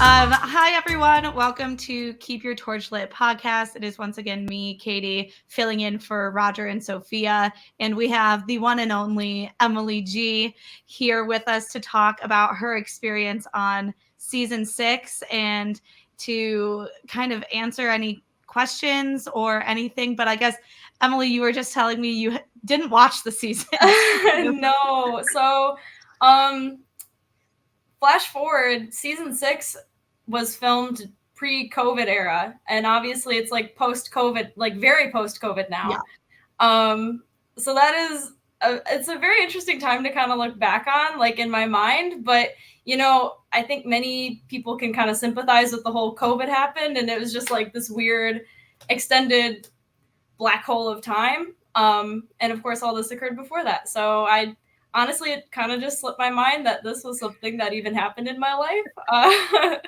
Hi, everyone. Welcome to Keep Your Torch Lit podcast. It is once again me, Katie, filling in for Roger and Sophia. And we have the one and only Emily G here with us to talk about her experience on season 6 and to kind of answer any questions or anything. But I guess, Emily, you were just telling me you didn't watch the season. No. So, flash forward, season 6 was filmed pre-COVID era, and obviously it's like post-COVID, like very post-COVID now. Yeah. So that is it's a very interesting time to kind of look back on, like in my mind. But I think many people can kind of sympathize with the whole COVID happened, and it was just like this weird, extended black hole of time. And of course, all this occurred before that. So honestly, it kind of just slipped my mind that this was something that even happened in my life.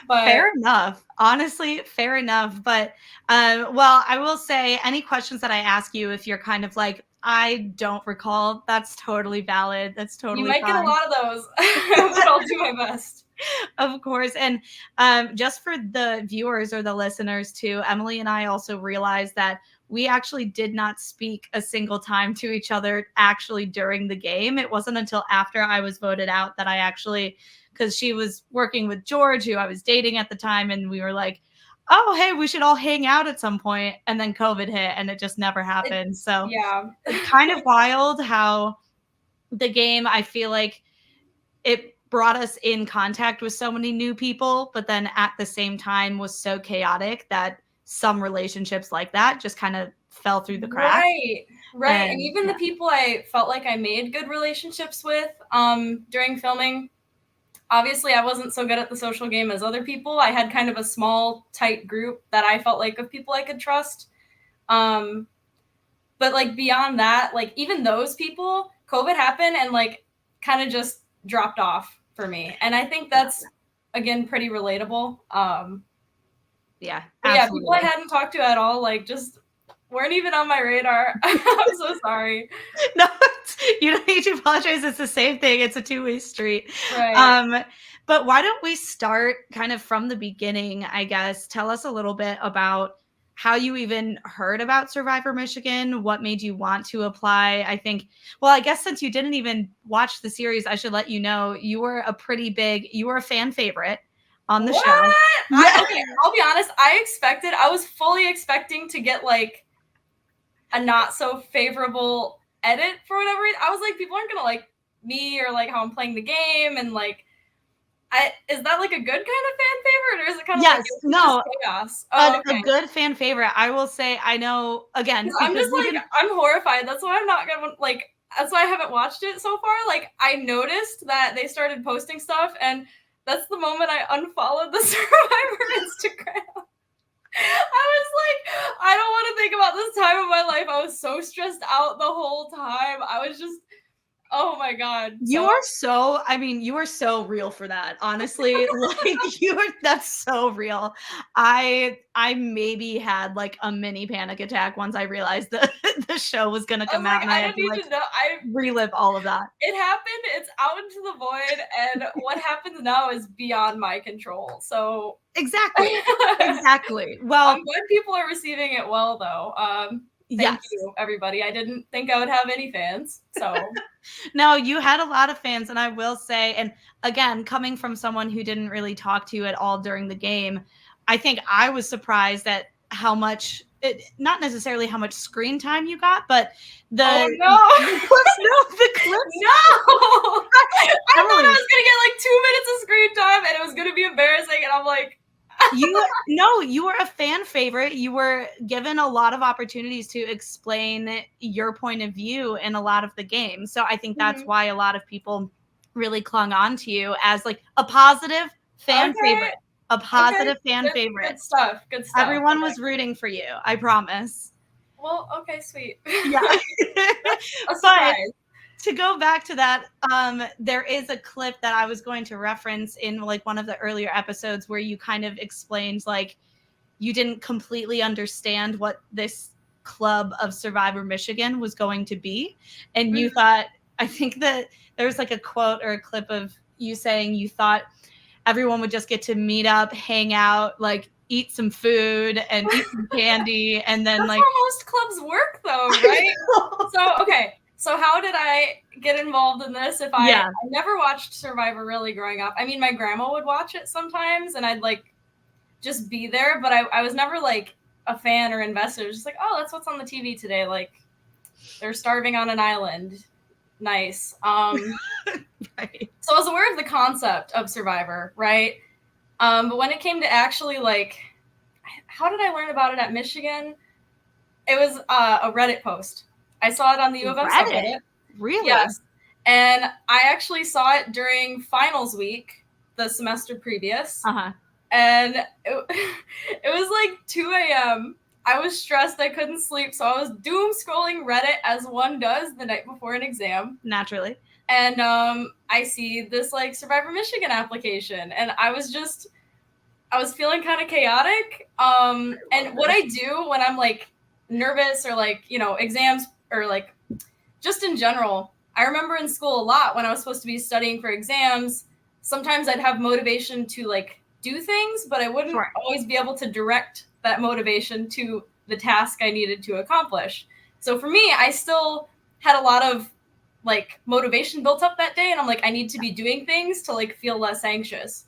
But fair enough. Honestly, fair enough. But well, I will say any questions that I ask you, if you're kind of like, I don't recall, that's totally valid. That's totally You might fine. get a lot of those, but I'll do my best. Of course. And just for the viewers or the listeners too, Emily and I also realized that we actually did not speak a single time to each other actually during the game. It wasn't until after I was voted out that I actually, because she was working with George, who I was dating at the time, and we were like, oh, hey, we should all hang out at some point. And then COVID hit and it just never happened. So yeah, it's kind of wild how the game, I feel like it brought us in contact with so many new people, but then at the same time was so chaotic that some relationships like that just kind of fell through the cracks. Right. And even the people I felt like I made good relationships with during filming, obviously I wasn't so good at the social game as other people. I had kind of a small, tight group that I felt like of people I could trust. But like beyond that, like even those people, COVID happened and like kind of just dropped off for me. And I think that's again pretty relatable. Yeah, people I hadn't talked to at all, like just weren't even on my radar. I'm so sorry. No, you don't need to apologize. It's the same thing. It's a two-way street. Right. But why don't we start kind of from the beginning, I guess. Tell us a little bit about how you even heard about Survivor Michigan, what made you want to apply. I think, well, I guess since you didn't even watch the series, I should let you know you were a fan favorite on the show. Okay, I'll be honest. I was fully expecting to get like a not so favorable edit for whatever reason. I was like, people aren't gonna like me or like how I'm playing the game, and like, is that like a good kind of fan favorite, or is it kind of like just chaos? A good fan favorite. I will say, I know again. I'm just like, I'm horrified. That's why I'm not gonna like. That's why I haven't watched it so far. Like, I noticed that they started posting stuff, and that's the moment I unfollowed the Survivor Instagram. I was like, I don't want to think about this time of my life. I was so stressed out the whole time. I was just, oh my God. You are so real for that. Honestly, like that's so real. I maybe had like a mini panic attack once I realized that the show was going to come out, and I had to like relive all of that. It happened. It's out into the void, and what happens now is beyond my control. So exactly. Well, I'm glad people are receiving it well, though. Thank you, everybody. I didn't think I would have any fans. So no, you had a lot of fans, and I will say, and again, coming from someone who didn't really talk to you at all during the game, I think I was surprised at how much, not necessarily how much screen time you got, but the clips. The clips. No, I thought I was gonna get like 2 minutes of screen time, and it was gonna be embarrassing, and I'm like. You were a fan favorite. You were given a lot of opportunities to explain your point of view in a lot of the games. So I think that's why a lot of people really clung on to you as like a positive fan favorite. A positive fan favorite. Good stuff. Everyone was rooting for you. I promise. Well, okay, sweet. Yeah. But to go back to that, there is a clip that I was going to reference in like one of the earlier episodes where you kind of explained like you didn't completely understand what this club of Survivor Michigan was going to be. And you thought, I think that there was like a quote or a clip of you saying you thought everyone would just get to meet up, hang out, like eat some food and eat some candy, and then That's like how most clubs work, though, right? So okay, so how did I get involved in this? I never watched Survivor really growing up. I mean, my grandma would watch it sometimes, and I'd like just be there, but I was never like a fan or invested. It was just like, oh, that's what's on the TV today. Like, they're starving on an island. Nice. Right. So I was aware of the concept of Survivor, right? But when it came to actually like, how did I learn about it at Michigan? It was a Reddit post. I saw it on the U of M subreddit. Really? Yes. And I actually saw it during finals week, the semester previous. And it was like 2 a.m. I was stressed. I couldn't sleep. So I was doom scrolling Reddit as one does the night before an exam. Naturally. And I see this like Survivor Michigan application. And I was feeling kind of chaotic. And what I do when I'm like nervous or like, you know, exams or like just in general, I remember in school a lot when I was supposed to be studying for exams, sometimes I'd have motivation to like do things, but I wouldn't always be able to direct that motivation to the task I needed to accomplish. So for me, I still had a lot of like motivation built up that day, and I'm like, I need to be doing things to like feel less anxious.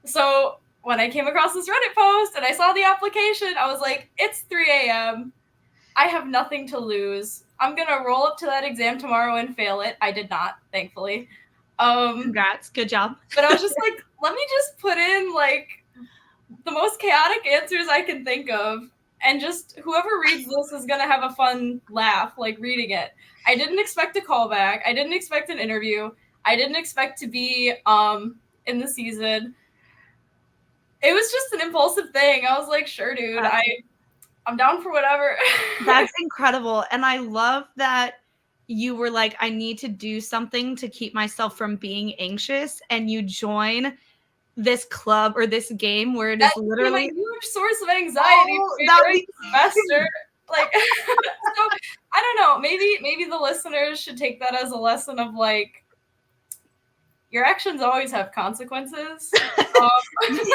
So when I came across this Reddit post and I saw the application, I was like, it's 3 a.m. I have nothing to lose. I'm going to roll up to that exam tomorrow and fail it. I did not, thankfully. Congrats. Good job. But I was just like, let me just put in like the most chaotic answers I can think of. And just whoever reads this is going to have a fun laugh, like reading it. I didn't expect a callback. I didn't expect an interview. I didn't expect to be in the season. It was just an impulsive thing. I was like, sure, dude, I'm down for whatever. That's incredible. And I love that you were like, I need to do something to keep myself from being anxious. And you join this club or this game where it is literally a huge source of anxiety during the semester. Like, so I don't know. Maybe the listeners should take that as a lesson of like, your actions always have consequences.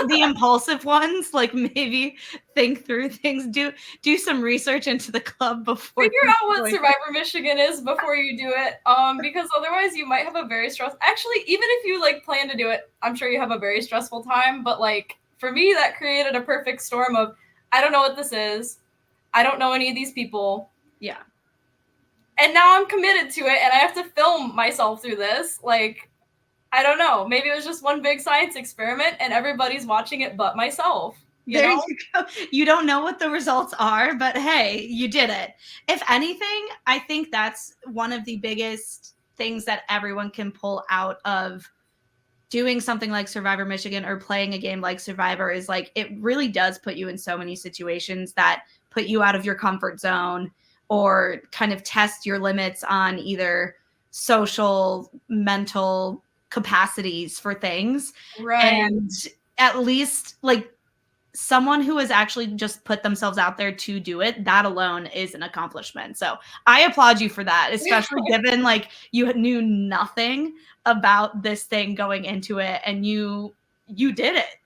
The impulsive ones, like maybe think through things, do some research into the club before. Figure out what Survivor Michigan is before you do it, because otherwise you might have a very stressful. Actually, even if you like plan to do it, I'm sure you have a very stressful time. But like for me, that created a perfect storm of I don't know what this is. I don't know any of these people. Yeah. And now I'm committed to it, and I have to film myself through this. Like, I don't know. Maybe it was just one big science experiment and everybody's watching it but myself. You know? You go. You don't know what the results are, but hey, you did it. If anything, I think that's one of the biggest things that everyone can pull out of doing something like Survivor Michigan or playing a game like Survivor is like it really does put you in so many situations that put you out of your comfort zone or kind of test your limits on either social, mental capacities for things. Right. And at least like someone who has actually just put themselves out there to do it, that alone is an accomplishment. So I applaud you for that, especially given like you knew nothing about this thing going into it and you did it,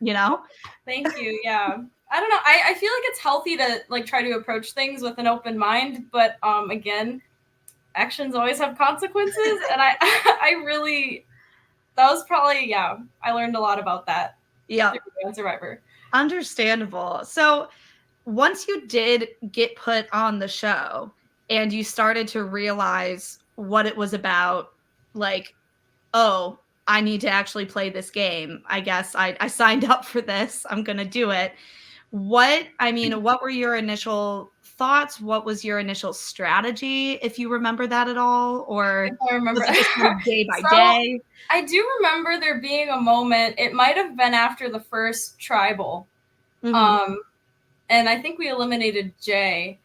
you know? Thank you. Yeah. I don't know. I feel like it's healthy to like try to approach things with an open mind, but again, actions always have consequences. And I really, that was probably, I learned a lot about that. Yeah. On Survivor. Understandable. So once you did get put on the show and you started to realize what it was about, like, oh, I need to actually play this game. I guess I signed up for this. I'm going to do it. What were your initial thoughts? What was your initial strategy, if you remember that at all? Or I remember was it just kind of day by day? I do remember there being a moment, it might have been after the first tribal. Mm-hmm. And I think we eliminated Jay.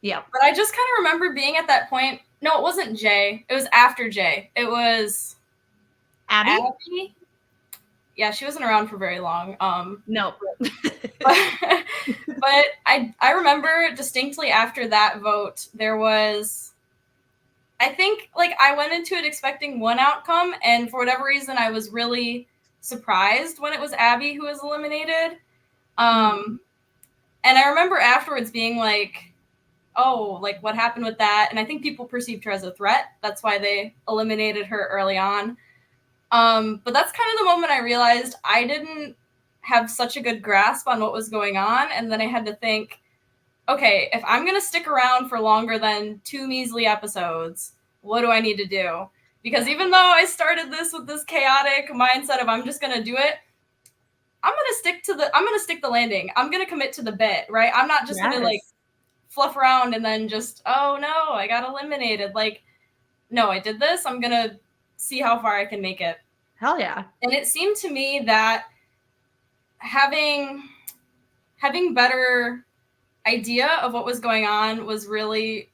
Yeah. But I just kind of remember being at that point. No, it wasn't Jay. It was after Jay. It was Abby. Yeah, she wasn't around for very long. No. but I remember distinctly after that vote, there was, I think, like, I went into it expecting one outcome, and for whatever reason, I was really surprised when it was Abby who was eliminated. And I remember afterwards being like, oh, like what happened with that? And I think people perceived her as a threat. That's why they eliminated her early on. But that's kind of the moment I realized I didn't have such a good grasp on what was going on. And then I had to think, okay, if I'm going to stick around for longer than 2 measly episodes, what do I need to do? Because even though I started this with this chaotic mindset of I'm just going to do it, I'm going to stick the landing. I'm going to commit to the bit, right? I'm not just going to like fluff around and then just, oh no, I got eliminated. Like, no, I did this. I'm going to see how far I can make it. Hell yeah. And it seemed to me that having better idea of what was going on was really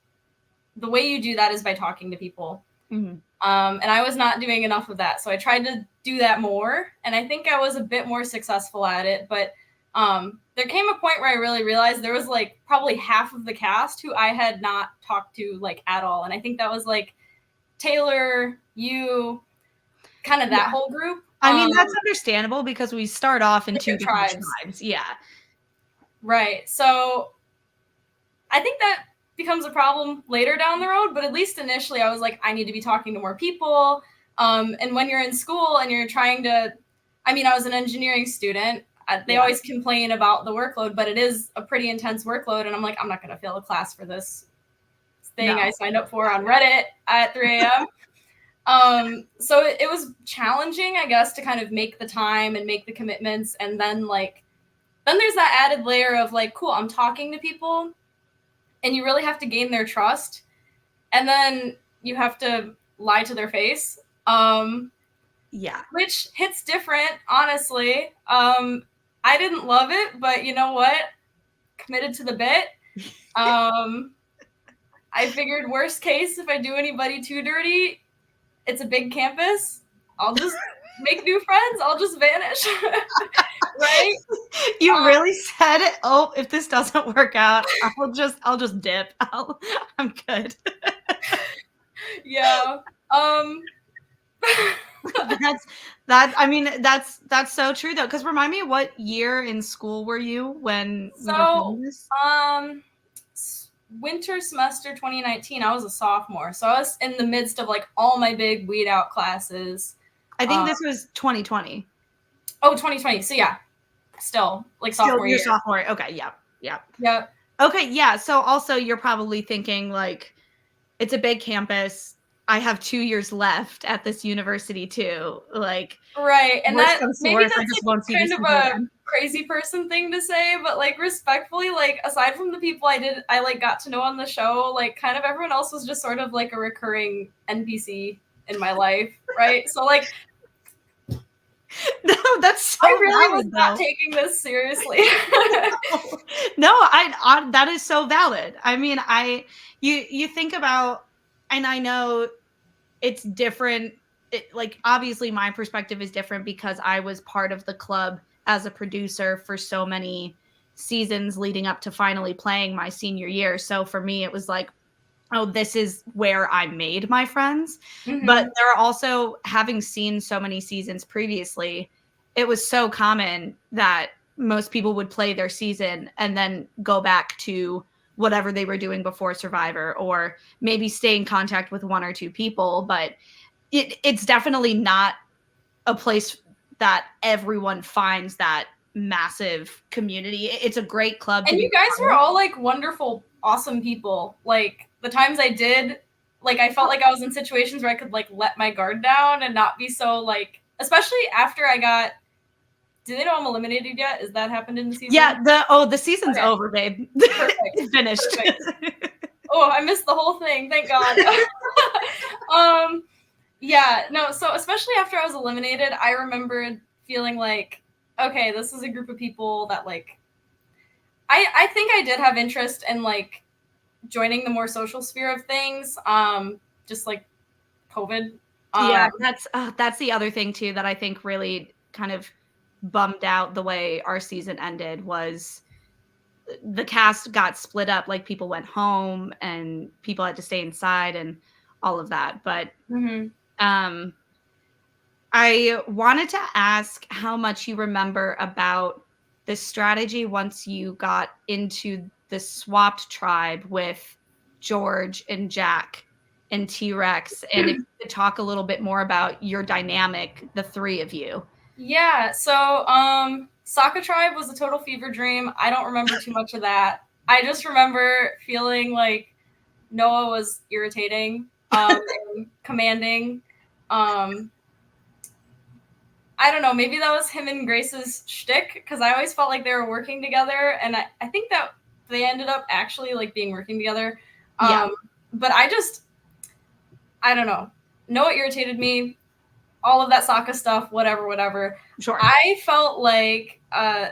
the way you do that is by talking to people. And I was not doing enough of that. So I tried to do that more. And I think I was a bit more successful at it. But there came a point where I really realized there was like probably half of the cast who I had not talked to like at all. And I think that was like Taylor, you, kind of that whole group. I mean, that's understandable because we start off in 2 different tribes. Yeah. Right. So I think that becomes a problem later down the road, but at least initially I was like, I need to be talking to more people. And when you're in school and you're trying to, I mean, I was an engineering student. They always complain about the workload, but it is a pretty intense workload. And I'm like, I'm not going to fail a class for this thing I signed up for on Reddit at 3 a.m. So it was challenging, I guess, to kind of make the time and make the commitments. And then then there's that added layer of like, cool, I'm talking to people and you really have to gain their trust. And then you have to lie to their face. Which hits different, honestly. I didn't love it, but you know what? Committed to the bit. I figured worst case, if I do anybody too dirty, it's a big campus. I'll just make new friends. I'll just vanish. Right? You really said it. Oh, if this doesn't work out, I'll just dip. I'm good. Yeah. That's so true though. Because remind me, what year in school were you when we were filming this? Winter semester 2019. I was a sophomore, so I was in the midst of like all my big weed out classes. I think this was 2020. Oh, 2020. So yeah, still like sophomore year. Sophomore. Okay. Yeah. Okay. Yeah. So also you're probably thinking like, it's a big campus. I have 2 years left at this university too. Like, right. And that maybe that's like kind of a crazy person thing to say, but like respectfully, like aside from the people I like got to know on the show, like kind of everyone else was just sort of like a recurring NPC in my life. Right. So like, no, that's so I really was not taking this seriously. No, that is so valid. I mean, you think about, and I know it's different. Like obviously my perspective is different because I was part of the club as a producer for so many seasons leading up to finally playing my senior year. So for me, it was like, oh, this is where I made my friends. But there are also, having seen so many seasons previously, it was so common that most people would play their season and then go back to whatever they were doing before Survivor, or maybe stay in contact with 1 or 2 people. But it's definitely not a place that everyone finds that massive community. It's a great club. And you guys were all like wonderful, awesome people. Like the times I did, like I felt like I was in situations where I could like let my guard down and not be so like, especially after I got, do they know I'm eliminated yet? Is that happened in the season? Yeah, the season's over, babe. It's finished. Oh, I missed the whole thing. Thank God. Yeah, no, so especially after I was eliminated, I remembered feeling like, okay, this is a group of people that like, I think I did have interest in like joining the more social sphere of things, just like COVID. Yeah, that's the other thing too that I think really kind of bummed out the way our season ended, was the cast got split up. Like people went home and people had to stay inside and all of that. But I I wanted to ask how much you remember about the strategy once you got into the swapped tribe with George and Jack and T-Rex, and if you could talk a little bit more about your dynamic, the three of you. Yeah, so Sokka Tribe was a total fever dream. I don't remember too much of that. I just remember feeling like Noah was irritating, and commanding. I don't know, maybe that was him and Grace's shtick, because I always felt like they were working together, and I think that they ended up actually like being working together. Yeah. But I don't know. Noah irritated me. All of that Sokka stuff, whatever. Sure. I felt like a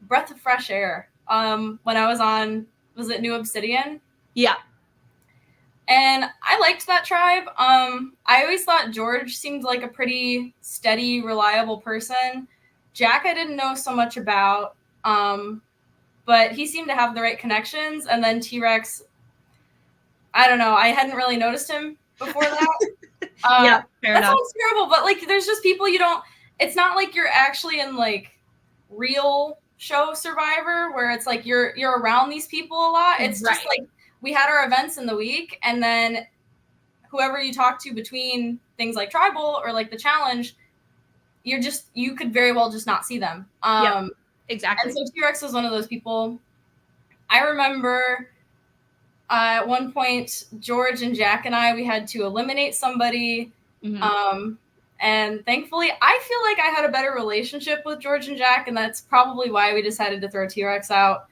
breath of fresh air when I was on, was it New Obsidian? Yeah. And I liked that tribe. I always thought George seemed like a pretty steady, reliable person. Jack, I didn't know so much about, but he seemed to have the right connections. And then T-Rex, I don't know. I hadn't really noticed him before that. Yeah, fair that enough. sounds terrible, but like, there's just people you don't. It's not like you're actually in like real show Survivor where it's like you're around these people a lot. It's just like we had our events in the week, and then whoever you talk to between things like tribal or like the challenge, you could very well just not see them. Yeah, exactly. And so T-Rex was one of those people. I remember at one point, George and Jack and we had to eliminate somebody. Mm-hmm. And thankfully, I feel like I had a better relationship with George and Jack, and that's probably why we decided to throw T-Rex out.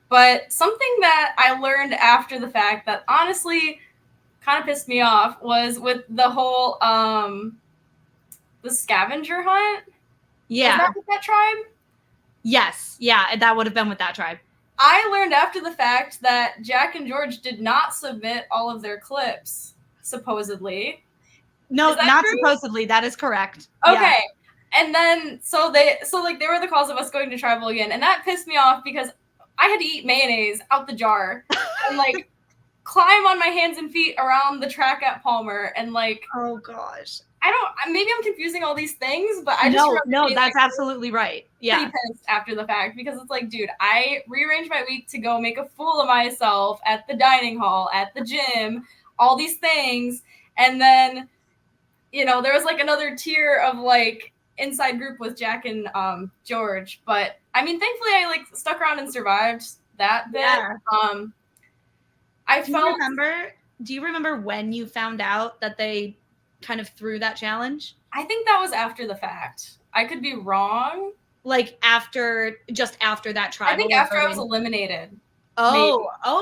But something that I learned after the fact that honestly kind of pissed me off was with the whole the scavenger hunt. Yeah. Was that with that tribe? Yes. Yeah, that would have been with that tribe. I learned after the fact that Jack and George did not submit all of their clips, supposedly. No, not true? Supposedly. That is correct. Okay. Yeah. And then so they were the cause of us going to tribal again, and that pissed me off because I had to eat mayonnaise out the jar and like climb on my hands and feet around the track at Palmer and like, oh gosh. Maybe I'm confusing all these things, but I just no, that's like, absolutely right. Yeah. Pretty pissed after the fact because it's like, dude, I rearranged my week to go make a fool of myself at the dining hall, at the gym, all these things, and then there was like another tier of like inside group with Jack and George, but I mean, thankfully I like stuck around and survived that bit. Yeah. Do you remember when you found out that they kind of threw that challenge? I think that was after the fact. I could be wrong. Like just after that trial. I think after I was eliminated. Oh, I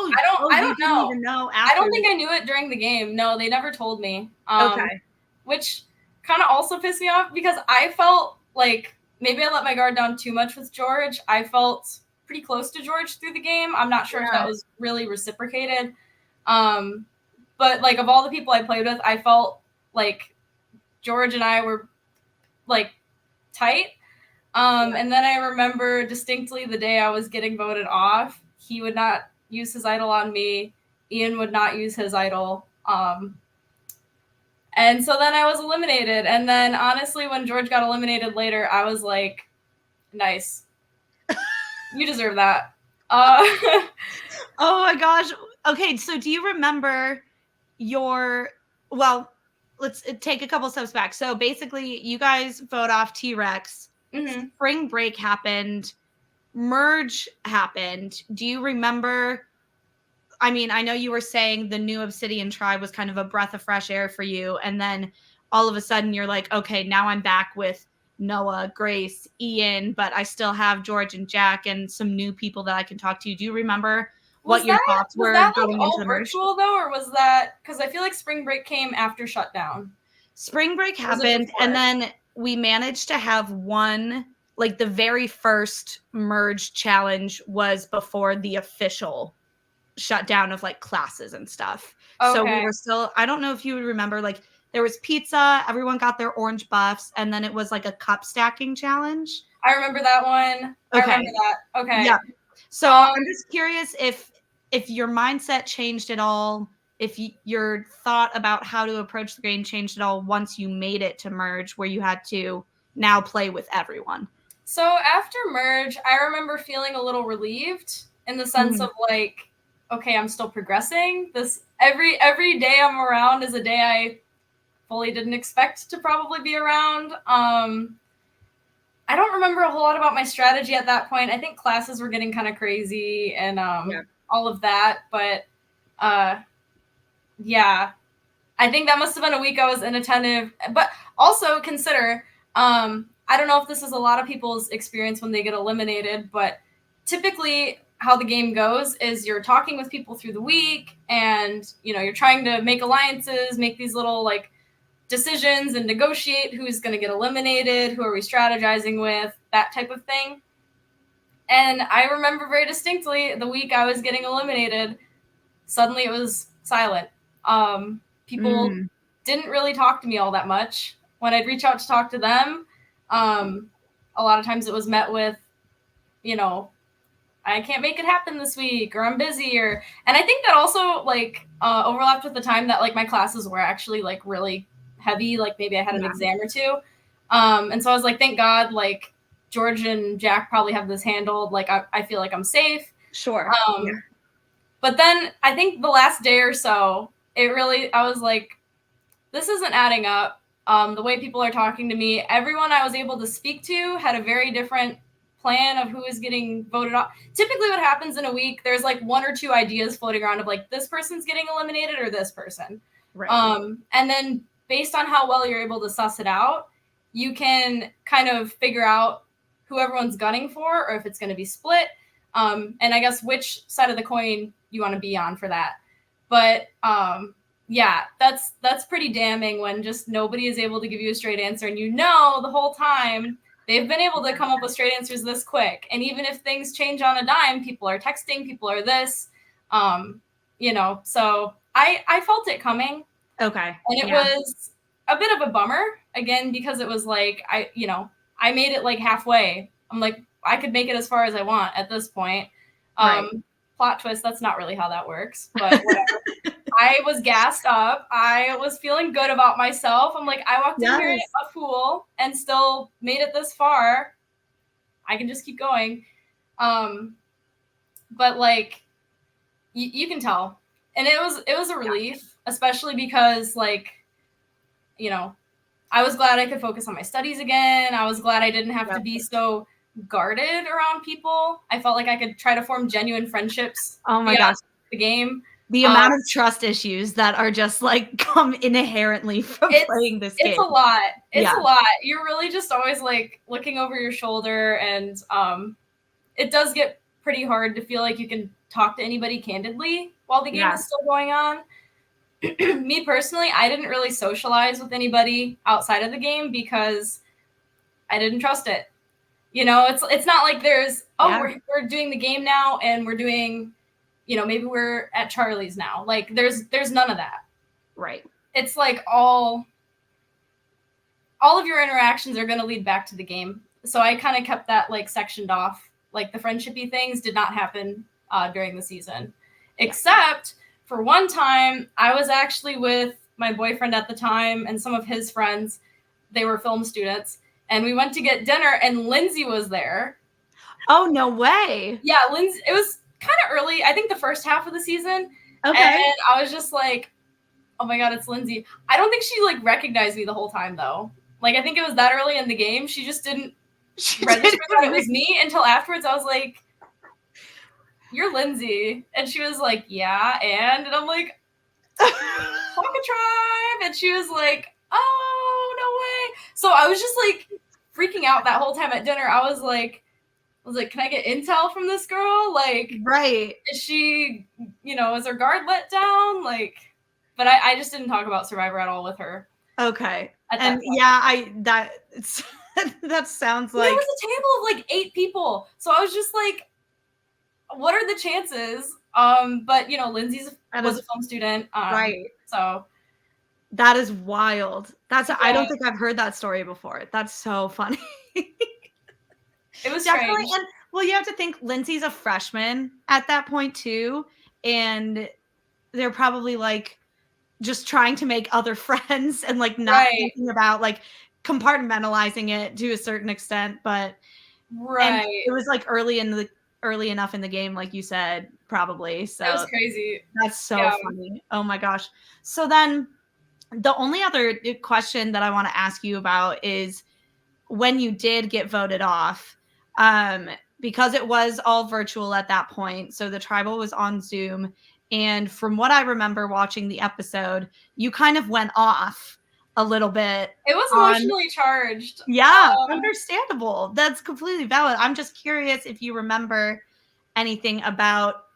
don't know. Even know I don't think I knew it during the game. No, they never told me. Okay. Which kind of also pissed me off because I felt like maybe I let my guard down too much with George. I felt pretty close to George through the game. I'm not sure if that was really reciprocated. But like of all the people I played with, I felt like George and I were like tight. And then I remember distinctly the day I was getting voted off, he would not use his idol on me. Ian would not use his idol. And so then I was eliminated. And then honestly, when George got eliminated later, I was like, nice. You deserve that. Oh my gosh. Okay, so do you remember let's take a couple steps back. So basically, you guys vote off T-Rex. Mm-hmm. Spring break happened. Merge happened. Do you remember? I mean, I know you were saying the New Obsidian tribe was kind of a breath of fresh air for you. And then all of a sudden you're like, okay, now I'm back with Noah, Grace, Ian, but I still have George and Jack and some new people that I can talk to. Do you remember what your thoughts were? Was that like all virtual though, or was that because I feel like spring break came after shutdown? Spring break happened, and then we managed to have one, like the very first merge challenge was before the official shutdown of like classes and stuff. Okay. So we were still, I don't know if you would remember, like there was pizza, everyone got their orange buffs, and then it was like a cup stacking challenge. I remember that one. Okay. I remember that. Okay. Yeah. So I'm just curious if your mindset changed at all, if your thought about how to approach the game changed at all once you made it to merge, where you had to now play with everyone. So after merge, I remember feeling a little relieved in the sense of like, okay, I'm still progressing. This every day I'm around is a day I fully didn't expect to probably be around. I don't remember a whole lot about my strategy at that point. I think classes were getting kind of crazy and all of that. But yeah, I think that must have been a week I was inattentive. But also consider, I don't know if this is a lot of people's experience when they get eliminated, but typically how the game goes is you're talking with people through the week and, you know, you're trying to make alliances, make these little like decisions and negotiate who's going to get eliminated, who are we strategizing with, that type of thing. And I remember very distinctly the week I was getting eliminated, suddenly it was silent. People didn't really talk to me all that much. When I'd reach out to talk to them, a lot of times it was met with, you know, I can't make it happen this week, or I'm busy, and I think that also like overlapped with the time that like my classes were actually like really heavy, like maybe I had an exam or two. And so I was like, thank God, like George and Jack probably have this handled. Like I feel like I'm safe. Sure. But then I think the last day or so, I was like, this isn't adding up. The way people are talking to me, everyone I was able to speak to had a very different plan of who is getting voted off. Typically what happens in a week, there's like one or two ideas floating around of like, this person's getting eliminated or this person. Right. And then based on how well you're able to suss it out, you can kind of figure out who everyone's gunning for, or if it's going to be split. And I guess which side of the coin you want to be on for that. But yeah, that's pretty damning when just nobody is able to give you a straight answer, and you know the whole time they've been able to come up with straight answers this quick. And even if things change on a dime, people are texting, people are this, you know, so I felt it coming. Okay. And it was a bit of a bummer, again, because it was like, I made it like halfway. I'm like, I could make it as far as I want at this point. Plot twist, that's not really how that works, but whatever. I was gassed up. I was feeling good about myself. I'm like, I walked in here a fool and still made it this far. I can just keep going. But like, you can tell. And it was a relief, especially because like, you know, I was glad I could focus on my studies again. I was glad I didn't have to be so guarded around people. I felt like I could try to form genuine friendships. Oh my gosh. The game. The amount of trust issues that are just like come inherently from playing this game. It's a lot. It's a lot. You're really just always like looking over your shoulder, and it does get pretty hard to feel like you can talk to anybody candidly while the game is still going on. Me personally, I didn't really socialize with anybody outside of the game because I didn't trust it. You know, it's not like there's we're doing the game now and we're doing, you know, maybe we're at Charlie's now. Like there's none of that. Right. It's like all of your interactions are going to lead back to the game. So I kind of kept that like sectioned off. Like the friendshipy things did not happen during the season, except for one time I was actually with my boyfriend at the time and some of his friends. They were film students, and we went to get dinner, and Lindsay was there. Oh, no way. Yeah, Lindsay. It was kind of early. I think the first half of the season. Okay. And I was just like, oh my God, it's Lindsay. I don't think she like recognized me the whole time though. Like I think it was that early in the game. She just didn't register that it was me until afterwards. I was like, you're Lindsay. And she was like, yeah, and I'm like, Pocket Tribe. And she was like, oh, no way. So I was just like freaking out that whole time at dinner. I was like, can I get intel from this girl? Like, right. Is she, you know, is her guard let down? Like, but I just didn't talk about Survivor at all with her. Okay. And that sounds like. There was a table of like 8 people. So I was just like, what are the chances? But you know, Lindsay was a film student. Right. So. That is wild. I don't think I've heard that story before. That's so funny. It was definitely strange. And well, you have to think Lindsay's a freshman at that point too. And they're probably like just trying to make other friends and like not Right. thinking about like compartmentalizing it to a certain extent. But and Right. it was like early enough in the game, like you said, probably. It was So crazy. that's so Yeah. funny. Oh my gosh. So then the only other question that I want to ask you about is when you did get voted off, because it was all virtual at that point. So the tribal was on Zoom. And from what I remember watching the episode, you kind of went off a little bit. It was on, emotionally charged. yeah, understandable. That's completely valid. I'm just curious if you remember anything about,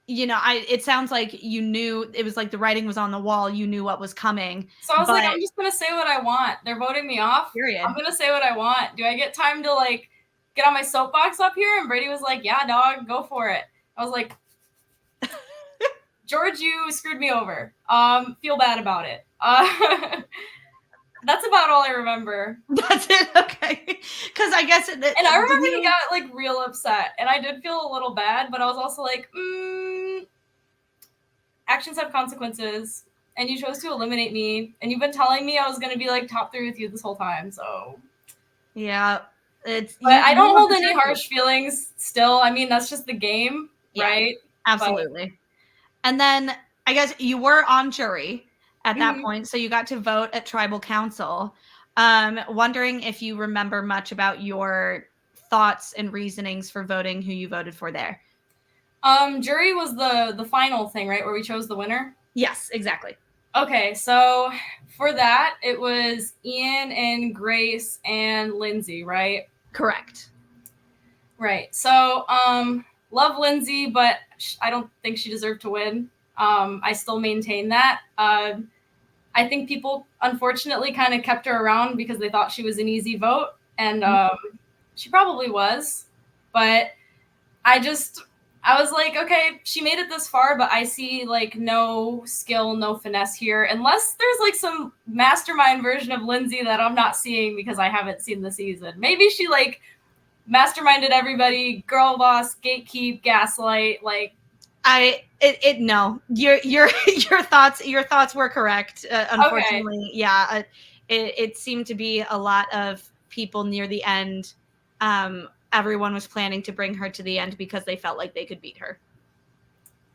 it sounds like you knew, it was like the writing was on the wall. You knew what was coming. So I was like, I'm just going to say what I want. They're voting me off. Period. I'm going to say what I want. Do I get time to like get on my soapbox up here? And Brady was like, yeah, dog, go for it. I was like, George, you screwed me over. Feel bad about it. That's about all I remember. That's it. Okay. Because I guess and I remember he got like real upset, and I did feel a little bad, but I was also like, actions have consequences, and you chose to eliminate me, and you've been telling me I was going to be like top 3 with you this whole time. So yeah, but I don't hold any harsh feelings still. I mean, that's just the game, right? Absolutely. But, and then I guess you were on jury at that mm-hmm. point, so you got to vote at tribal council. Wondering if you remember much about your thoughts and reasonings for voting who you voted for there. Jury was the final thing, right, where we chose the winner? Yes, exactly. Okay, so for that, it was Ian and Grace and Lindsay, right? Correct. Right. So, love Lindsay, but I don't think she deserved to win. I still maintain that. I think people, unfortunately, kind of kept her around because they thought she was an easy vote, and she probably was. But I was like, okay, she made it this far, but I see like no skill, no finesse here, unless there's like some mastermind version of Lindsay that I'm not seeing because I haven't seen the season. Maybe she like masterminded everybody, girl boss, gatekeep, gaslight, like. No, your thoughts were correct. Unfortunately, okay. Yeah, it seemed to be a lot of people near the end. Everyone was planning to bring her to the end because they felt like they could beat her.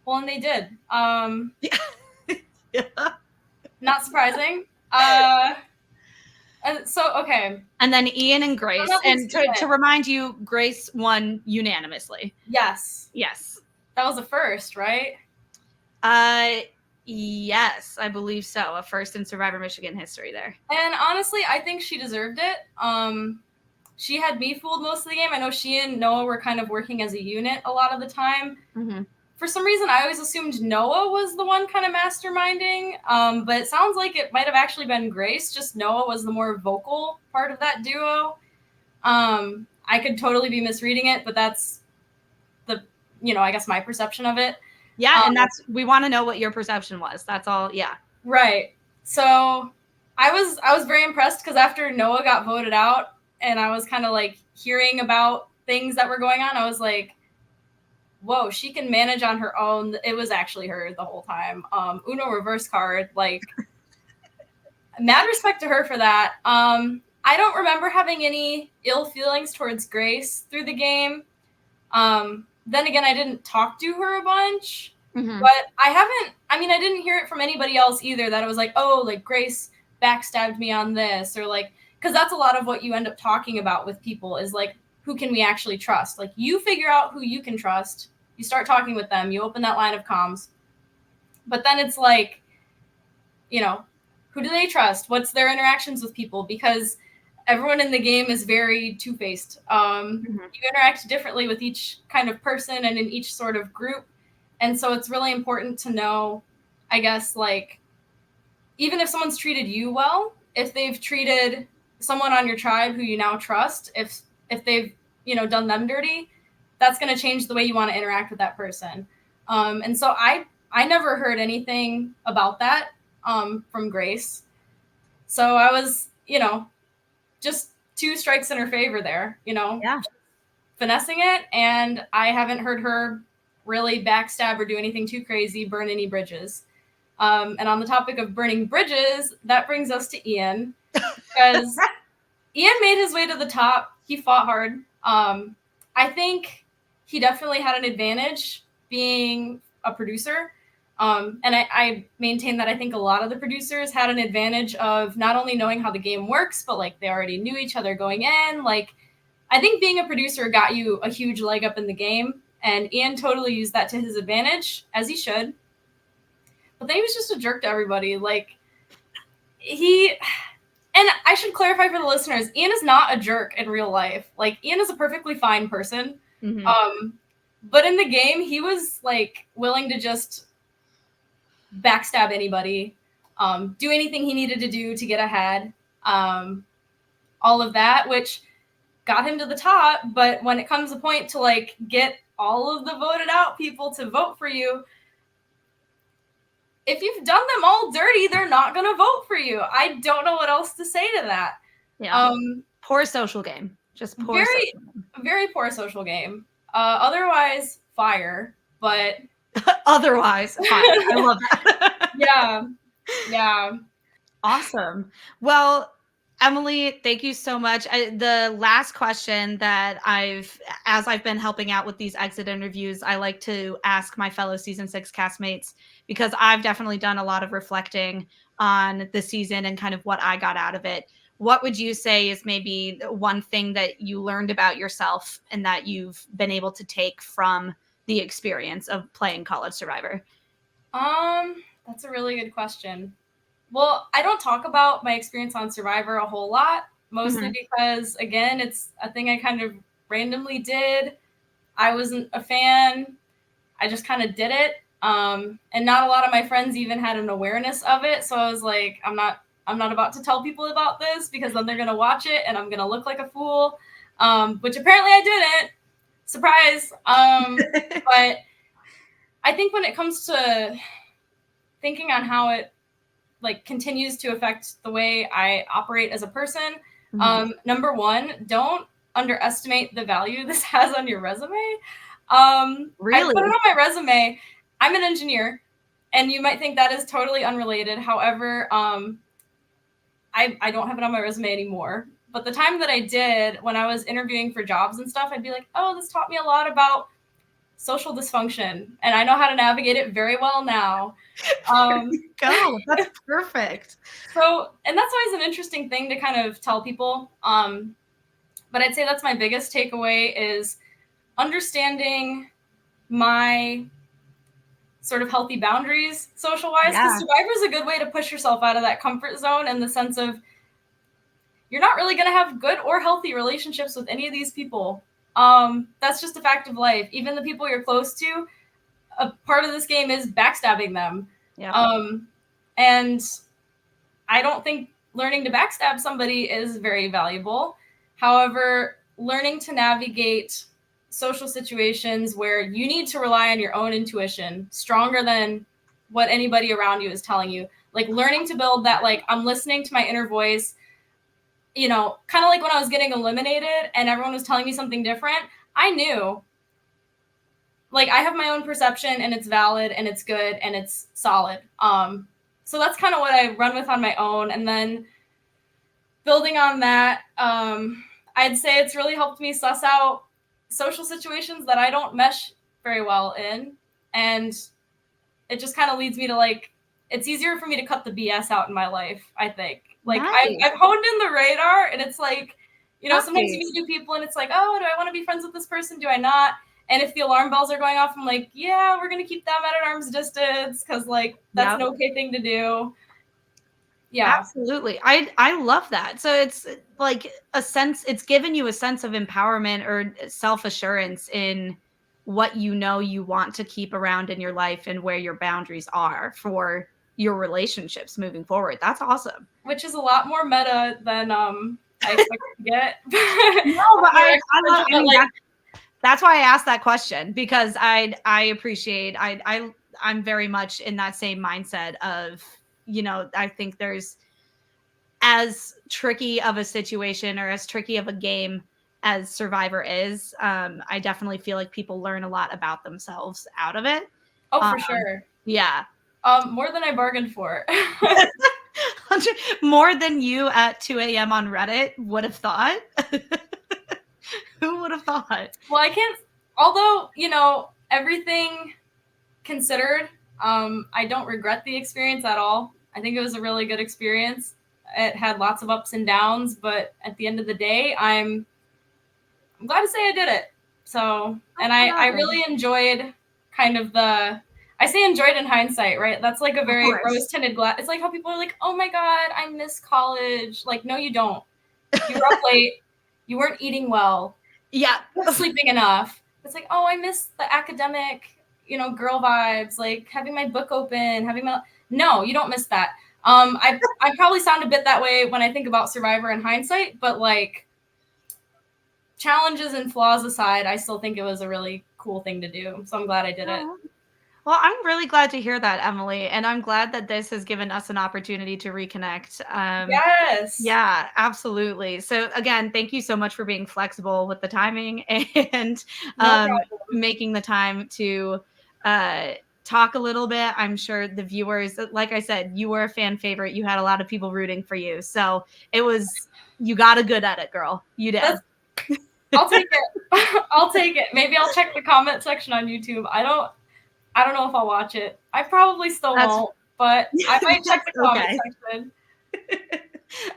Well, and they did. Yeah. Not surprising. So, okay. And then Ian and Grace. And to remind you, Grace won unanimously. Yes. Yes. That was a first, right? Yes, I believe so. A first in Survivor Michigan history there. And honestly, I think she deserved it. She had me fooled most of the game. I know she and Noah were kind of working as a unit a lot of the time. Mm-hmm. For some reason, I always assumed Noah was the one kind of masterminding. But it sounds like it might have actually been Grace. Just Noah was the more vocal part of that duo. I could totally be misreading it, but that's I guess my perception of it. Yeah, and we want to know what your perception was. That's all. Yeah. Right. So I was very impressed because after Noah got voted out and I was kind of like hearing about things that were going on, I was like, whoa, she can manage on her own. It was actually her the whole time. Uno reverse card, like mad respect to her for that. I don't remember having any ill feelings towards Grace through the game. Then again, I didn't talk to her a bunch, but I didn't hear it from anybody else either that it was like, oh, like Grace backstabbed me on this, or like, because that's a lot of what you end up talking about with people is like, who can we actually trust? Like you figure out who you can trust, you start talking with them, you open that line of comms, but then it's like, who do they trust? What's their interactions with people? Because everyone in the game is very two-faced. You interact differently with each kind of person and in each sort of group. And so it's really important to know, I guess, like, even if someone's treated you well, if they've treated someone on your tribe who you now trust, if they've, done them dirty, that's going to change the way you want to interact with that person. And so I never heard anything about that from Grace. So I was, just 2 strikes in her favor there, Yeah. finessing it. And I haven't heard her really backstab or do anything too crazy, burn any bridges. And on the topic of burning bridges, that brings us to Ian, because Ian made his way to the top. He fought hard. I think he definitely had an advantage being a producer. And I maintain that I think a lot of the producers had an advantage of not only knowing how the game works, but like they already knew each other going in. Like, I think being a producer got you a huge leg up in the game, and Ian totally used that to his advantage, as he should. But then he was just a jerk to everybody. Like, and I should clarify for the listeners, Ian is not a jerk in real life. Like, Ian is a perfectly fine person. Mm-hmm. But in the game, he was like willing to just backstab anybody, do anything he needed to do to get ahead. All of that, which got him to the top. But when it comes a point to like get all of the voted out people to vote for you, if you've done them all dirty, they're not going to vote for you. I don't know what else to say to that. Yeah. Poor social game. Just poor. Very poor social game. Otherwise, fire. But otherwise, fire. I love that. Yeah. Awesome. Well, Emily, thank you so much. The last question that as I've been helping out with these exit interviews, I like to ask my fellow season 6 castmates, because I've definitely done a lot of reflecting on the season and kind of what I got out of it. What would you say is maybe one thing that you learned about yourself and that you've been able to take from the experience of playing College Survivor? That's a really good question. Well, I don't talk about my experience on Survivor a whole lot, mostly because, again, it's a thing I kind of randomly did. I wasn't a fan. I just kind of did it. And not a lot of my friends even had an awareness of it. So I was like, I'm not about to tell people about this, because then they're going to watch it and I'm going to look like a fool, which apparently I didn't. Surprise. But I think when it comes to thinking on how it like continues to affect the way I operate as a person, number one, don't underestimate the value this has on your resume. Really? I put it on my resume. I'm an engineer, and you might think that is totally unrelated. However, I don't have it on my resume anymore. But the time that I did, when I was interviewing for jobs and stuff, I'd be like, oh, this taught me a lot about social dysfunction, and I know how to navigate it very well now. There you go. That's perfect. So, and that's always an interesting thing to kind of tell people. But I'd say that's my biggest takeaway, is understanding my sort of healthy boundaries social-wise. Because Survivor is a good way to push yourself out of that comfort zone, in the sense of you're not really going to have good or healthy relationships with any of these people. That's just a fact of life. Even the people you're close to, a part of this game is backstabbing them. And I don't think learning to backstab somebody is very valuable. However, learning to navigate social situations where you need to rely on your own intuition stronger than what anybody around you is telling you, like learning to build that, like, I'm listening to my inner voice, you know, kind of like when I was getting eliminated and everyone was telling me something different, I knew, like, I have my own perception and it's valid and it's good and it's solid. So that's kind of what I run with on my own. And then building on that, I'd say it's really helped me suss out social situations that I don't mesh very well in. And it just kind of leads me to, like, it's easier for me to cut the BS out in my life, I think. Like, nice. I've honed in the radar, and it's like, you know, sometimes you meet new people and it's like, oh, do I want to be friends with this person? Do I not? And if the alarm bells are going off, I'm like, yeah, we're going to keep them at an arm's distance, because, like, that's an okay thing to do. Yeah. Absolutely. I love that. So it's like a sense, it's given you a sense of empowerment or self-assurance in what you know you want to keep around in your life and where your boundaries are for your relationships moving forward. That's awesome. Which is a lot more meta than I expect to get. No, but that's why I asked that question, because I appreciate, I'm very much in that same mindset of, you know, I think there's as tricky of a situation or as tricky of a game as Survivor is. I definitely feel like people learn a lot about themselves out of it. Oh, for sure. Yeah. More than I bargained for. More than you at 2 a.m. on Reddit would have thought. Who would have thought? Well, I can't, although, you know, everything considered, I don't regret the experience at all. I think it was a really good experience. It had lots of ups and downs, but at the end of the day, I'm glad to say I did it. So, and I really enjoyed kind of I say enjoyed in hindsight, right? That's like a very rose-tinted glass. It's like how people are like, oh my God, I miss college. Like, no, you don't. You were up late. You weren't eating well. Yeah. You weren't sleeping enough. It's like, oh, I miss the academic, you know, girl vibes, like having my book open, no, you don't miss that. I probably sound a bit that way when I think about Survivor in hindsight, but like challenges and flaws aside, I still think it was a really cool thing to do. So I'm glad I did it. Well, I'm really glad to hear that, Emily. And I'm glad that this has given us an opportunity to reconnect. Yes. Yeah, absolutely. So again, thank you so much for being flexible with the timing and making the time to talk a little bit. I'm sure the viewers, like I said, you were a fan favorite. You had a lot of people rooting for you. So you got a good edit, girl. You did. I'll take it. I'll take it. Maybe I'll check the comment section on YouTube. I don't know if I'll watch it. I probably still won't, but I might check the comment section.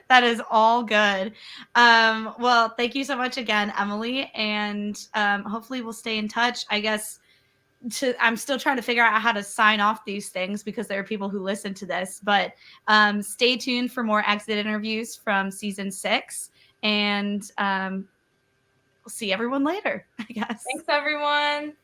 That is all good. Well, thank you so much again, Emily, and hopefully we'll stay in touch. I guess I'm still trying to figure out how to sign off these things because there are people who listen to this, but stay tuned for more exit interviews from season 6, and we'll see everyone later, I guess. Thanks, everyone.